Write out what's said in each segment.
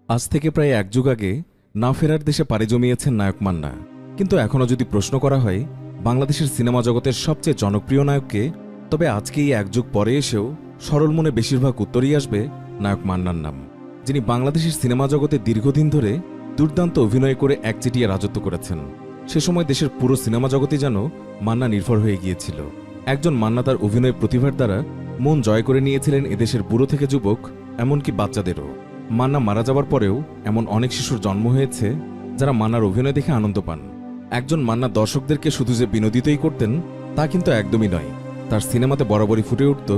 আজ থেকে প্রায় এক যুগ আগে না ফেরার দেশে পাড়ি জমিয়েছেন নায়ক মান্না। কিন্তু এখনও যদি প্রশ্ন করা হয় বাংলাদেশের সিনেমা জগতের সবচেয়ে জনপ্রিয় নায়ককে, তবে আজকে এই এক যুগ পরে এসেও সরল মনে বেশিরভাগ উত্তরই আসবে নায়ক মান্নার নাম, যিনি বাংলাদেশের সিনেমা জগতে দীর্ঘদিন ধরে দুর্দান্ত অভিনয় করে একচেটিয়া রাজত্ব করেছেন। সে সময় দেশের পুরো সিনেমা জগতই যেন মান্না নির্ভর হয়ে গিয়েছিল। একজন মান্না তার অভিনয় প্রতিভার দ্বারা মন জয় করে নিয়েছিলেন এদেশের বুড়ো থেকে যুবক, এমনকি বাচ্চাদেরও। মান্না মারা যাওয়ার পরেও এমন অনেক শিশুর জন্ম হয়েছে যারা মান্নার অভিনয় দেখে আনন্দ পান। একজন মান্না দর্শকদেরকে শুধু যে বিনোদিতই করতেন তা কিন্তু একদমই নয়। তার সিনেমাতে বরাবরই ফুটে উঠত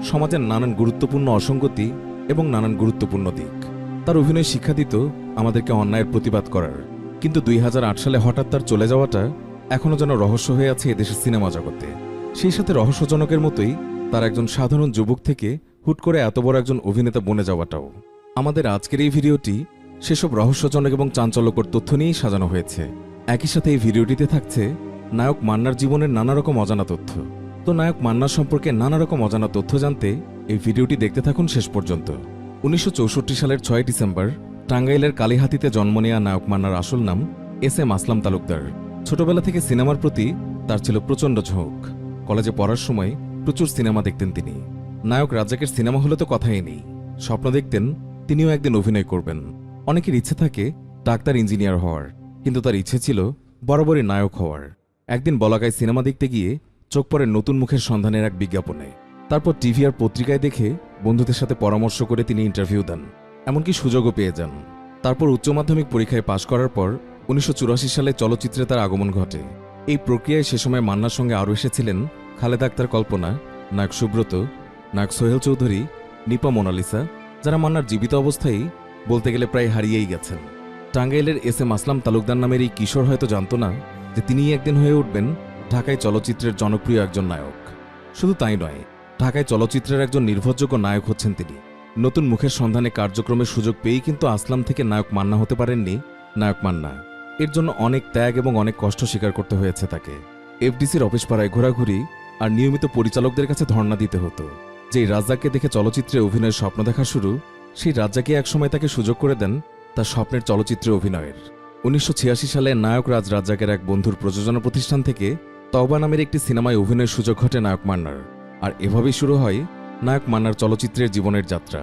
সমাজের নানান গুরুত্বপূর্ণ অসঙ্গতি এবং নানান গুরুত্বপূর্ণ দিক। তার অভিনয় শিক্ষা দিত আমাদেরকে অন্যায়ের প্রতিবাদ করার। কিন্তু 2008 সালে হঠাৎ তার চলে যাওয়াটা এখনও যেন রহস্য হয়ে আছে এদেশের সিনেমা জগতে। সেই সাথে রহস্যজনকের মতোই তার একজন সাধারণ যুবক থেকে হুট করে এত বড় একজন অভিনেতা বনে যাওয়াটাও। আমাদের আজকের এই ভিডিওটি সেসব রহস্যজনক এবং চাঞ্চল্যকর তথ্য নিয়েই সাজানো হয়েছে। একই সাথে এই ভিডিওটিতে থাকছে নায়ক মান্নার জীবনের নানা রকম অজানা তথ্য। তো নায়ক মান্নার সম্পর্কে নানা রকম অজানা তথ্য জানতে এই ভিডিওটি দেখতে থাকুন শেষ পর্যন্ত। 1964 সালের 6 ডিসেম্বর টাঙ্গাইলের কালীহাতিতে জন্ম নেয়া নায়ক মান্নার আসল নাম এস.এম. আসলাম তালুকদার। ছোটবেলা থেকে সিনেমার প্রতি তার ছিল প্রচণ্ড ঝোঁক। কলেজে পড়ার সময় প্রচুর সিনেমা দেখতেন তিনি। নায়ক রাজ্জাকের সিনেমা হলে তো কথাই নেই। স্বপ্ন দেখতেন তিনিও একদিন অভিনয় করবেন। অনেকের ইচ্ছে থাকে ডাক্তার, ইঞ্জিনিয়ার হওয়ার, কিন্তু তার ইচ্ছে ছিল বরাবরই নায়ক হওয়ার। একদিন বলাকায় সিনেমা দেখতে গিয়ে চোখ পড়ে নতুন মুখের সন্ধানের এক বিজ্ঞাপনে। তারপর টিভি আর পত্রিকায় দেখে বন্ধুদের সাথে পরামর্শ করে তিনি ইন্টারভিউ দেন, এমনকি সুযোগও পেয়ে যান। তারপর উচ্চ মাধ্যমিক পরীক্ষায় পাশ করার পর 1984 সালে চলচ্চিত্রে তার আগমন ঘটে। এই প্রক্রিয়ায় সে সময় মান্নার সঙ্গে আরও এসেছিলেন খালেদা আক্তার কল্পনা, নায়ক সুব্রত, নায়ক সোহেল চৌধুরী, নিপা মোনালিসা, যারা মান্নার জীবিত অবস্থায় বলতে গেলে প্রায় হারিয়েই গেছেন। টাঙ্গাইলের এস.এম. আসলাম তালুকদার নামের এই কিশোর হয়তো জানত না যে তিনিই একদিন হয়ে উঠবেন ঢাকায় চলচ্চিত্রের জনপ্রিয় একজন নায়ক। শুধু তাই নয়, ঢাকায় চলচ্চিত্রের একজন নির্ভরযোগ্য নায়ক হচ্ছেন তিনি। নতুন মুখের সন্ধানে কার্যক্রমের সুযোগ পেয়েই কিন্তু আসলাম থেকে নায়ক মান্না হতে পারেননি নায়ক মান্না। এর জন্য অনেক ত্যাগ এবং অনেক কষ্ট স্বীকার করতে হয়েছে তাকে। এফডিসির অফিস পাড়ায় ঘোরাঘুরি আর নিয়মিত পরিচালকদের কাছে ধর্ণা দিতে হতো। যেই রাজ্জাককে দেখে চলচ্চিত্রে অভিনয়ের স্বপ্ন দেখা শুরু, সেই রাজ্জাকই একসময় তাকে সুযোগ করে দেন তার স্বপ্নের চলচ্চিত্রে অভিনয়ের। 1986 সালে নায়ক রাজ্জাকের এক বন্ধুর প্রযোজনা প্রতিষ্ঠান থেকে তওবা নামের একটি সিনেমায় অভিনয়ের সুযোগ ঘটে নায়ক মান্নার। আর এভাবেই শুরু হয় নায়ক মান্নার চলচ্চিত্রের জীবনের যাত্রা।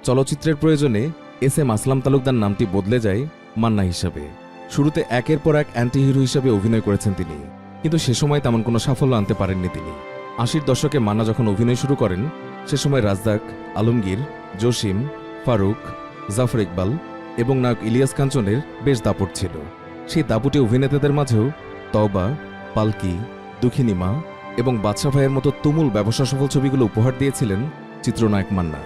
চলচ্চিত্রের প্রয়োজনে এস.এম. আসলাম তালুকদার নামটি বদলে যায় মান্না হিসাবে। শুরুতে একের পর এক অ্যান্টি হিরো হিসাবে অভিনয় করেছেন তিনি, কিন্তু সে সময় তেমন কোনো সাফল্য আনতে পারেননি তিনি। 80-র দশকে মান্না যখন অভিনয় শুরু করেন, সে সময় রাজ্জাক, আলমগীর, জসিম, ফারুক, জাফর ইকবাল এবং নায়ক ইলিয়াস কাঞ্চনের বেশ দাপট ছিল। সেই দাপুটে অভিনেতাদের মাঝেও তওবা, পালকি, দুঃখিনী মা এবং বাদশা ভাইয়ের মতো তুমুল ব্যবসা সফল ছবিগুলো উপহার দিয়েছিলেন চিত্রনায়ক মান্না।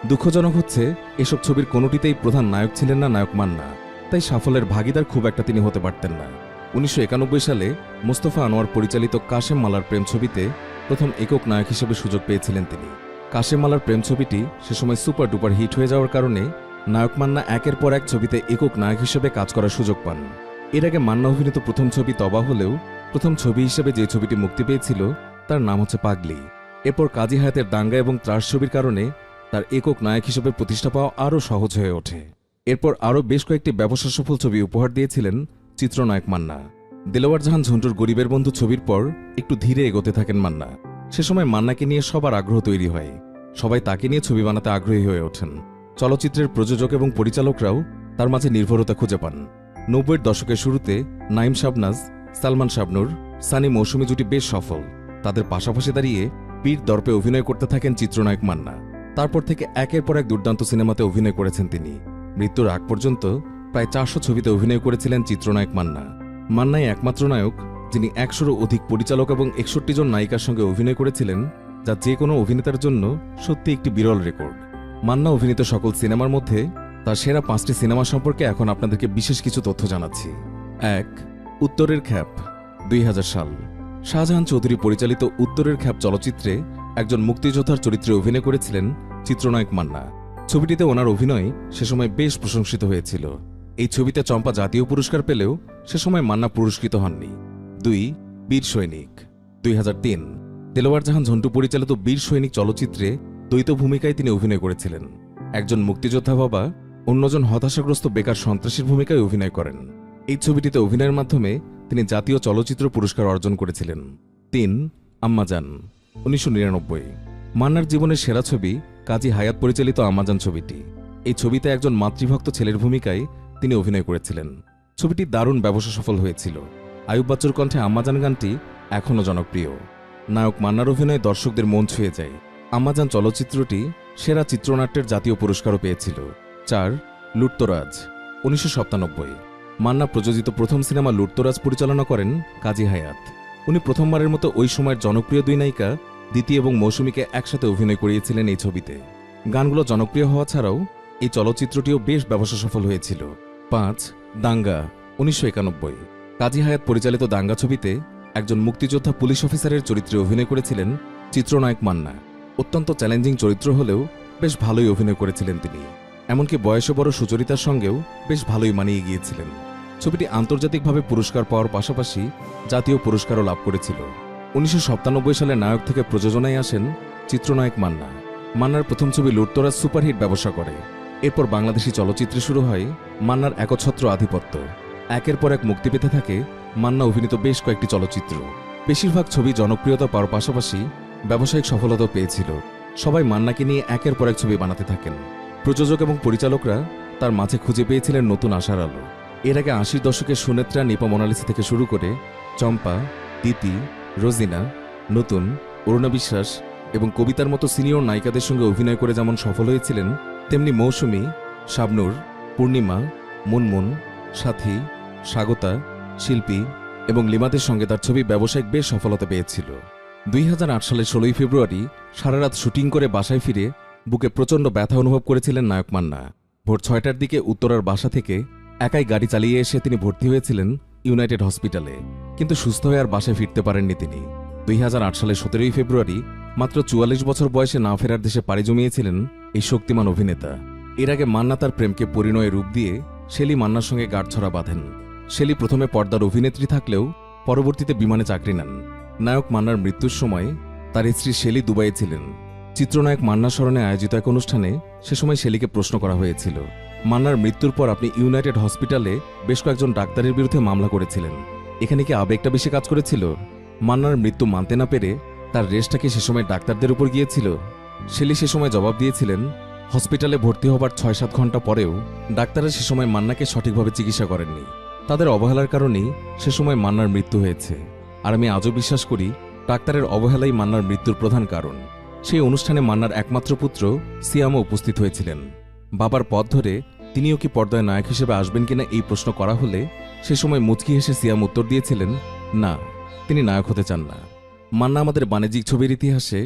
দুঃখজনক হচ্ছে এসব ছবির কোনোটিতেই প্রধান নায়ক ছিলেন না নায়ক মান্না, তাই সাফল্যের ভাগিদার খুব একটা তিনি হতে পারতেন না। 1991 সালে মোস্তফা আনোয়ার পরিচালিত কাশেম মালার প্রেম ছবিতে প্রথম একক নায়ক হিসেবে সুযোগ পেয়েছিলেন তিনি। কাশেম মালার প্রেম ছবিটি সে সময় সুপার ডুপার হিট হয়ে যাওয়ার কারণে নায়ক মান্না একের পর এক ছবিতে একক নায়ক হিসেবে কাজ করার সুযোগ পান। এর আগে মান্না অভিনীত প্রথম ছবি তবা হলেও প্রথম ছবি হিসেবে যে ছবিটি মুক্তি পেয়েছিল তার নাম হচ্ছে পাগলি। এরপর কাজী হায়াতের দাঙ্গা এবং ত্রাস ছবির কারণে তার একক নায়ক হিসেবে প্রতিষ্ঠা পাওয়া আরও সহজ হয়ে ওঠে। এরপর আরও বেশ কয়েকটি ব্যবসা সফল ছবি উপহার দিয়েছিলেন চিত্রনায়ক মান্না। দেলোয়ার জাহান ঝন্টুর গরিবের বন্ধু ছবির পর একটু ধীরে এগোতে থাকেন মান্না। সে সময় মান্নাকে নিয়ে সবার আগ্রহ তৈরি হয়, সবাই তাকে নিয়ে ছবি বানাতে আগ্রহী হয়ে ওঠেন। চলচ্চিত্রের প্রযোজক এবং পরিচালকরাও তার মাঝে নির্ভরতা খুঁজে পান। 90-এর দশকের শুরুতে নাইম শাবনাজ, সালমান শাবনুর, সানি মৌসুমী জুটি বেশ সফল। তাদের পাশাপাশি দাঁড়িয়ে পীর দর্পে অভিনয় করতে থাকেন চিত্রনায়ক মান্না। তারপর থেকে একের পর এক দুর্দান্ত সিনেমাতে অভিনয় করেছেন তিনি। মৃত্যুর আগ পর্যন্ত প্রায় 400 ছবিতে অভিনয় করেছিলেন চিত্রনায়ক মান্না। মান্নাই একমাত্র নায়ক যিনি 100-রও অধিক পরিচালক এবং 61 জন নায়িকার সঙ্গে অভিনয় করেছিলেন, যা যে কোনো অভিনেতার জন্য সত্যি একটি বিরল রেকর্ড। মান্না অভিনীত সকল সিনেমার মধ্যে তার সেরা 5টি সিনেমা সম্পর্কে এখন আপনাদেরকে বিশেষ কিছু তথ্য জানাচ্ছি। 1. উত্তরের খ্যাপ, 2000 সাল। শাহজাহান চৌধুরী পরিচালিত উত্তরের খ্যাপ চলচ্চিত্রে একজন মুক্তিযোদ্ধার চরিত্রে অভিনয় করেছিলেন চিত্রনায়ক মান্না। ছবিটিতে ওনার অভিনয় সে সময় বেশ প্রশংসিত হয়েছিল। এই ছবিতে চম্পা জাতীয় পুরস্কার পেলেও সে সময় মান্না পুরস্কৃত হননি। 2. বীর সৈনিক, 2003। দেলোয়ার জাহান ঝন্টু পরিচালিত বীর সৈনিক চলচ্চিত্রে দ্বৈত ভূমিকায় তিনি অভিনয় করেছিলেন। একজন মুক্তিযোদ্ধা বাবা অন্যজন হতাশাগ্রস্ত বেকার সন্ত্রাসীর ভূমিকায় অভিনয় করেন। এই ছবিটিতে অভিনয়ের মাধ্যমে তিনি জাতীয় চলচ্চিত্র পুরস্কার অর্জন করেছিলেন। ৩. আম্মাজান, 1999। মান্নার জীবনের সেরা ছবি কাজী হায়াত পরিচালিত আম্মাজান ছবিটি। এই ছবিতে একজন মাতৃভক্ত ছেলের ভূমিকায় তিনি অভিনয় করেছিলেন। ছবিটি দারুণ ব্যবসা সফল হয়েছিল। আয়ুব বাচ্চুর কণ্ঠে আম্মাজান গানটি এখনও জনপ্রিয়। নায়ক মান্নার অভিনয়ে দর্শকদের মন ছুঁয়ে যায়। আম্মাজান চলচ্চিত্রটি সেরা চিত্রনাট্যের জাতীয় পুরস্কারও পেয়েছিল। ৪. লুটতরাজ, 1997। মান্না প্রযোজিত প্রথম সিনেমা লুটতরাজ পরিচালনা করেন কাজী হায়াত। উনি প্রথমবারের মতো ওই সময়ের জনপ্রিয় দুই নায়িকা দিতি এবং মৌসুমীকে একসাথে অভিনয় করিয়েছিলেন এই ছবিতে। গানগুলো জনপ্রিয় হওয়া ছাড়াও এই চলচ্চিত্রটিও বেশ ব্যবসা সফল হয়েছিল। ৫. দাঙ্গা, 1991। কাজী হায়াত পরিচালিত দাঙ্গা ছবিতে একজন মুক্তিযোদ্ধা পুলিশ অফিসারের চরিত্রে অভিনয় করেছিলেন চিত্রনায়ক মান্না। অত্যন্ত চ্যালেঞ্জিং চরিত্র হলেও বেশ ভালোই অভিনয় করেছিলেন তিনি। এমনকি বয়সে বড় সুচরিতার সঙ্গেও বেশ ভালোই মানিয়ে গিয়েছিলেন। ছবিটি আন্তর্জাতিকভাবে পুরস্কার পাওয়ার পাশাপাশি জাতীয় পুরস্কারও লাভ করেছিল। 1997 সালে নায়ক থেকে প্রযোজনায় আসেন চিত্রনায়ক মান্না। মান্নার প্রথম ছবি লুটতরাজ সুপারহিট ব্যবসা করে। এরপর বাংলাদেশি চলচ্চিত্রে শুরু হয় মান্নার একচ্ছত্র আধিপত্য। একের পর এক মুক্তি পেতে থাকে মান্না অভিনীত বেশ কয়েকটি চলচ্চিত্র। বেশিরভাগ ছবি জনপ্রিয়তা পাওয়ার পাশাপাশি ব্যবসায়িক সফলতাও পেয়েছিল। সবাই মান্নাকে নিয়ে একের পর এক ছবি বানাতে থাকেন। প্রযোজক এবং পরিচালকরা তার মাঝে খুঁজে পেয়েছিলেন নতুন আশার আলো। এর আগে 80 দশকের সুনেত্রা, নিপা মোনালিসা থেকে শুরু করে চম্পা, দিতি, রোজিনা, নতুন, অরুণা বিশ্বাস এবং কবিতার মতো সিনিয়র নায়িকাদের সঙ্গে অভিনয় করে যেমন সফল হয়েছিলেন, তেমনি মৌসুমী, শাবনূর, পূর্ণিমা, মুনমুন, সাথী, স্বাগতা, শিল্পী এবং লিমাদের সঙ্গে তার ছবি ব্যবসায়িক বেশ সফলতা পেয়েছিল। 2008 সালের 16 ফেব্রুয়ারি সারা রাত শুটিং করে বাসায় ফিরে বুকে প্রচণ্ড ব্যথা অনুভব করেছিলেন নায়ক মান্না। ভোর 6টার দিকে উত্তরার বাসা থেকে একাই গাড়ি চালিয়ে এসে তিনি ভর্তি হয়েছিলেন ইউনাইটেড হসপিটালে, কিন্তু সুস্থ হয়ে আর বাসায় ফিরতে পারেননি তিনি। 2008 সালের 17 ফেব্রুয়ারি মাত্র 44 বছর বয়সে না ফেরার দেশে পাড়ি জমিয়েছিলেন এই শক্তিমান অভিনেতা। এর আগে মান্না তার প্রেমকে পরিণয়ে রূপ দিয়ে শেলি মান্নার সঙ্গে গাঁটছড়া বাঁধেন। শেলি প্রথমে পর্দার অভিনেত্রী থাকলেও পরবর্তীতে বিমানে চাকরি নেন। নায়ক মান্নার মৃত্যুর সময় তার স্ত্রী শেলি দুবাইয়ে ছিলেন। চিত্রনায়ক মান্নার স্মরণে আয়োজিত এক অনুষ্ঠানে সে সময় শেলিকে প্রশ্ন করা হয়েছিল, মান্নার মৃত্যুর পর আপনি ইউনাইটেড হসপিটালে বেশ কয়েকজন ডাক্তারের বিরুদ্ধে মামলা করেছিলেন, এখানে কি আবেগটা বেশি কাজ করেছিল? মান্নার মৃত্যু মানতে না পেরে তার রেশটা কি সে সময় ডাক্তারদের উপর গিয়েছিল? শেলি সে সময় জবাব দিয়েছিলেন, হসপিটালে ভর্তি হবার 6-7 ঘন্টা পরেও ডাক্তাররা সে সময় মান্নাকে সঠিকভাবে চিকিৎসা করেননি। তাদের অবহেলার কারণেই সে সময় মান্নার মৃত্যু হয়েছে। আর আমি আজও বিশ্বাস করি ডাক্তারের অবহেলাই মান্নার মৃত্যুর প্রধান কারণ। সেই অনুষ্ঠানে মান্নার একমাত্র পুত্র সিয়ামও উপস্থিত হয়েছিলেন। বাবার পথ ধরে তিনিও কি পর্দায় নায়ক হিসেবে আসবেন কিনা এই প্রশ্ন করা হলে সে সময় মুচকি হেসে সিয়াম উত্তর দিয়েছিলেন, না, তিনি নায়ক হতে চান না। মান্না আমাদের বাণিজ্যিক ছবির ইতিহাসে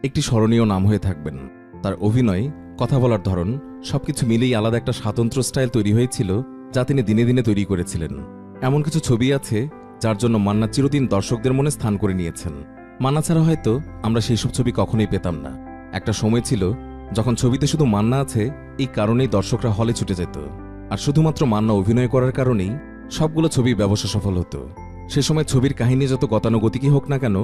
একটি স্মরণীয় নাম হয়ে থাকবেন। তার অভিনয়, কথা বলার ধরন সবকিছু মিলেই আলাদা একটা স্বাতন্ত্র্য স্টাইল তৈরি হয়েছিল, যা তিনি দিনে দিনে তৈরি করেছিলেন। এমন কিছু ছবি আছে যার জন্য মান্না চিরদিন দর্শকদের মনে স্থান করে নিয়েছেন। মান্না ছাড়া হয়তো আমরা সেই সব ছবি কখনোই পেতাম না। একটা সময় ছিল যখন ছবিতে শুধু মান্না আছে এই কারণেই দর্শকরা হলে ছুটে যেত, আর শুধুমাত্র মান্না অভিনয় করার কারণেই সবগুলো ছবি ব্যবসা সফল হতো। সে সময় ছবির কাহিনী যত গতানুগতিকই হোক না কেন,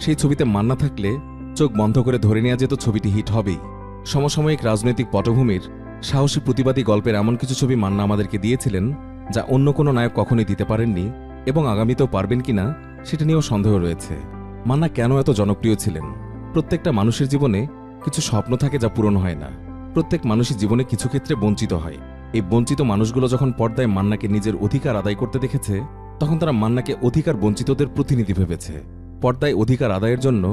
সেই ছবিতে মান্না থাকলে চোখ বন্ধ করে ধরে নেওয়া যেত ছবিটি হিট হবেই। সমসাময়িক রাজনৈতিক পটভূমির সাহসী প্রতিবাদী গল্পের এমন কিছু ছবি মান্না আমাদেরকে দিয়েছিলেন যা অন্য কোনো নায়ক কখনোই দিতে পারেননি, এবং আগামীতেও পারবেন কিনা সেটা নিয়েও সন্দেহ রয়েছে। মান্না কেন এত জনপ্রিয় ছিলেন? প্রত্যেকটা মানুষের জীবনে কিছু স্বপ্ন থাকে যা পূরণ হয় না। প্রত্যেক মানুষই জীবনে কিছু ক্ষেত্রে বঞ্চিত হয়। এই বঞ্চিত মানুষগুলো যখন পর্দায় মান্নাকে নিজের অধিকার আদায় করতে দেখেছে, তখন তারা মান্নাকে অধিকার বঞ্চিতদের প্রতিনিধি ভেবেছে। পর্দায় অধিকার আদায়ের জন্য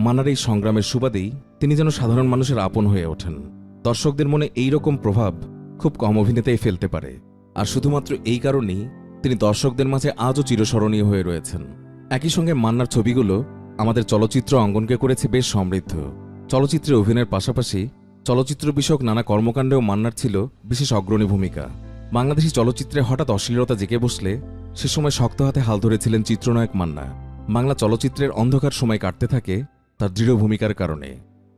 মান্নার এই সংগ্রামের সুবাদেই তিনি যেন সাধারণ মানুষের আপন হয়ে ওঠেন। দর্শকদের মনে এই রকম প্রভাব খুব কম অভিনেতাই ফেলতে পারে, আর শুধুমাত্র এই কারণেই তিনি দর্শকদের মাঝে আজও চিরস্মরণীয় হয়ে রয়েছেন। একই সঙ্গে মান্নার ছবিগুলো আমাদের চলচ্চিত্র অঙ্গনকে করেছে বেশ সমৃদ্ধ। চলচ্চিত্রে অভিনয়ের পাশাপাশি চলচ্চিত্র বিষয়ক নানা কর্মকাণ্ডেও মান্নার ছিল বিশেষ অগ্রণী ভূমিকা। বাংলাদেশি চলচ্চিত্রে হঠাৎ অশ্লীলতা জেগে বসলে সে সময় শক্ত হাতে হাল ধরেছিলেন চিত্রনায়ক মান্না। বাংলা চলচ্চিত্রের অন্ধকার সময় কাটতে থাকে তার দৃঢ় ভূমিকার কারণে।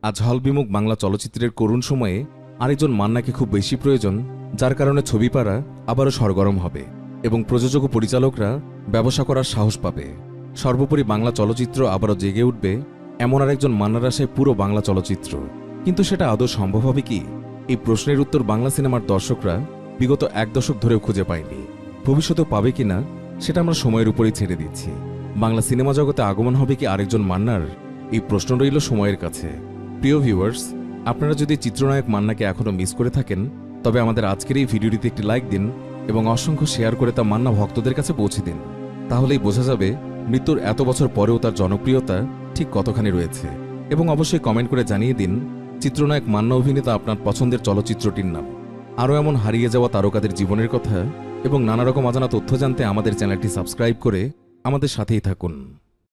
আজ হলবিমুখ বাংলা চলচ্চিত্রের করুণ সময়ে আরেকজন মান্নাকে খুব বেশি প্রয়োজন, যার কারণে ছবিপাড়া আবারও সরগরম হবে এবং প্রযোজক ও পরিচালকরা ব্যবসা করার সাহস পাবে। সর্বোপরি বাংলা চলচ্চিত্র আবারও জেগে উঠবে এমন আরেকজন মান্নার আশায় পুরো বাংলা চলচ্চিত্র। কিন্তু সেটা আদৌ সম্ভব হবে কি? এই প্রশ্নের উত্তর বাংলা সিনেমার দর্শকরা বিগত 1 দশক ধরেও খুঁজে পাইনি। ভবিষ্যতেও পাবে কিনা সেটা আমরা সময়ের উপরেই ছেড়ে দিচ্ছি। বাংলা সিনেমা জগতে আগমন হবে কি আরেকজন মান্নার, এই প্রশ্ন রইল সময়ের কাছে। প্রিয় ভিউয়ার্স, আপনারা যদি চিত্রনায়ক মান্নাকে এখনও মিস করে থাকেন তবে আমাদের আজকের এই ভিডিওটিতে একটি লাইক দিন এবং অসংখ্য শেয়ার করে তা মান্না ভক্তদের কাছে পৌঁছে দিন। তাহলেই বোঝা যাবে মৃত্যুর এত বছর পরেও তার জনপ্রিয়তা ঠিক কতখানি রয়েছে। এবং অবশ্যই কমেন্ট করে জানিয়ে দিন চিত্রনায়ক মান্না অভিনীত আপনার পছন্দের চলচ্চিত্রটির নাম। আরও এমন হারিয়ে যাওয়া তারকাদের জীবনের কথা এবং নানা রকম অজানা তথ্য জানতে আমাদের চ্যানেলটি সাবস্ক্রাইব করে আমাদের সাথেই থাকুন।